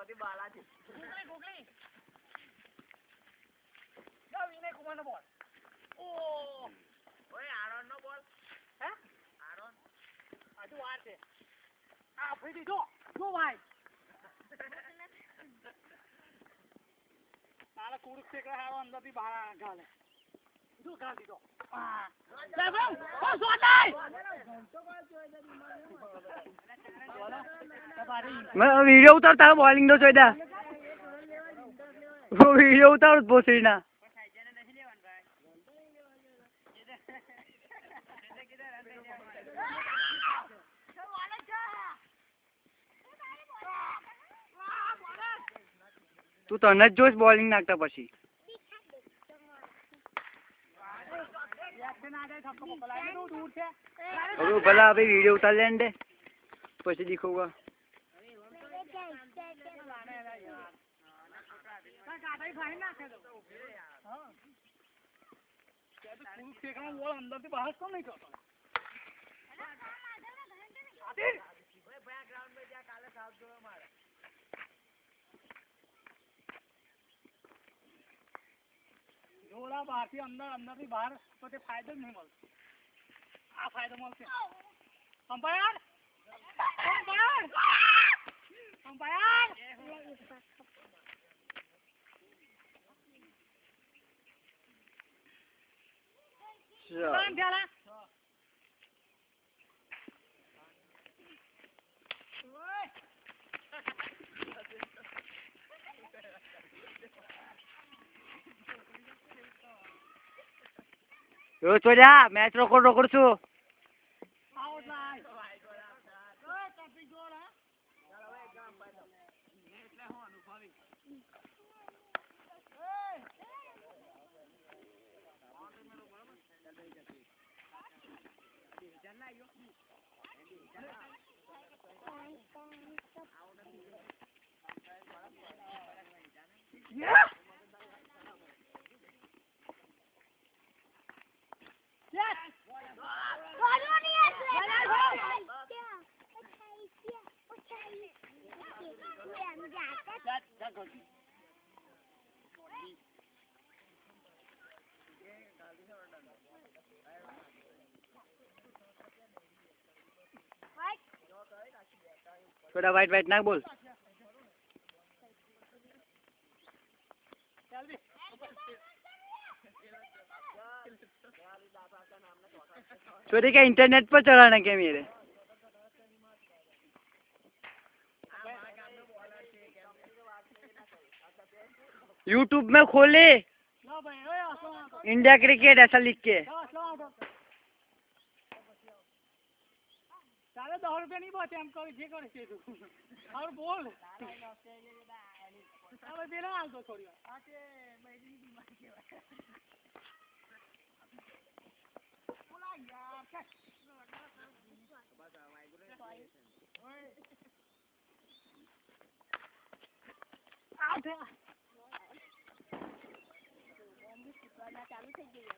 સૌથી બાલાજી ગુગલી જો વિનય કુમાર નો બોલ ઓ ઓય આરોન નો બોલ હે આરોન આજુ વાર છે આ ફરી જો જો ભાઈ તારા કુડક છે કે હારો અંદર થી બહાર ગાલે જો ગાલ દીધો હા લે બમ ઓ સોટાઈ मैं वीडियो उतार तारा बॉलिंग दो चोदा वो वीडियो उतार बोसरीना तू तने ज जोश बॉलिंग नाखता પછી अरे भला अभी वीडियो उतार लेने दे પછી दिखूंगा अंदर से बाहर कौन नहीं करता बैकग्राउंड में जा काले साहब जो हमारा जोड़ा बाहर થી અંદર અંદર થી બહાર તો તે ફાયદો જ નહીં મળતો આ ફાયદો મળશે અમ્પાયર અમ્પાયર અમ્પાયર ચાલ ચાલ જો ચોજા મેચ રોકડ છું આઉટ લાઈન ઓય ટોપિક જોડ હા ચાલ હવે એક્ઝામ પાડો એટલે હું અનુભવી Yeah! थोड़ा वाइट वाइट ना बोल छोटे क्या इंटरनेट पर चलाना क्या मेरे यूट्यूब में खोले इंडिया क्रिकेट ऐसा लिख के તારે 10 રૂપિયા નહીં બચે એમ કરી જે કરે છે તું और बोल હવે પેલા આવતો થોડી વાર આ કે મેડી બીમાર કેવાય બોલા યાર બસ આ માઇગ્રેશન ઓય આઉટ ચાલુ થઈ ગયું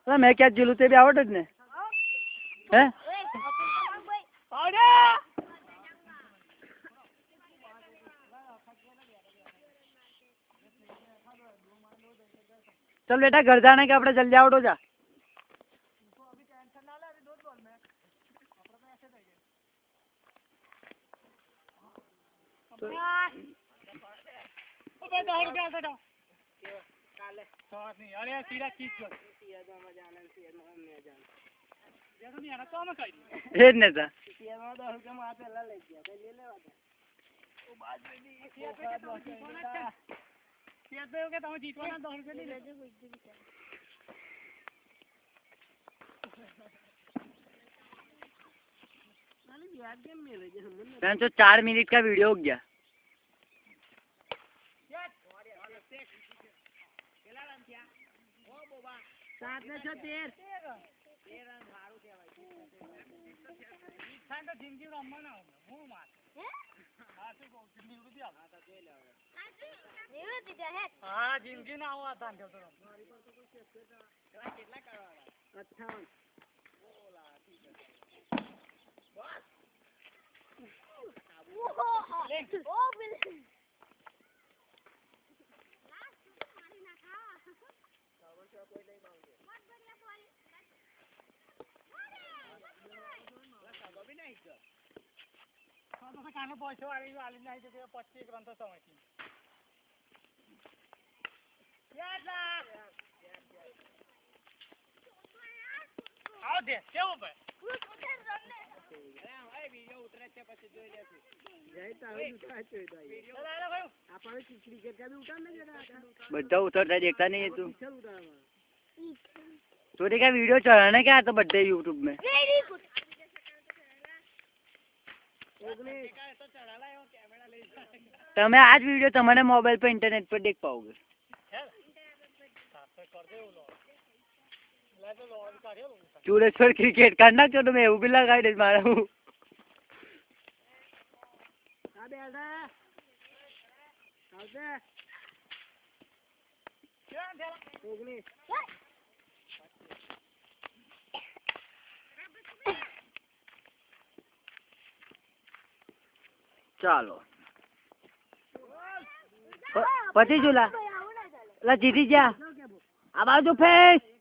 मैं क्या जिलू ते भी आवट ज ने हैं चल बेटा घर जाने के अपने जल्दी आउट हो जा तो 4 मिनट का वीडियो हो गया हाँ जिंदगी ना हुआ था अच्छा કાનો પૈસો વાળી નાઈ તો 25 રન તો સમય આવો દે કેવું ભાઈ વિડિયો ઉતરે છે પછી જોઈ લેશું જય તારે ઉતરા છે વિડિયો ભાઈ આપણે ક્રિકેટ કા ભી ઉતાર ને जरा બધા ઉતરતા देखता नहीं है तू छोटे का वीडियो चढ़ाने क्या तो बर्थडे यूट्यूब में તમે આજ વિડિયો તમારા મોબાઈલ પર ઇન્ટરનેટ પર દેખ પાओगे चूड़ेश्वर क्रिकेट करना क्यों तुम्हें वो भी लगा दे मारा हूँ ચાલો પછી ચૂલા લા જીતી જા આ બાજુ ફેસ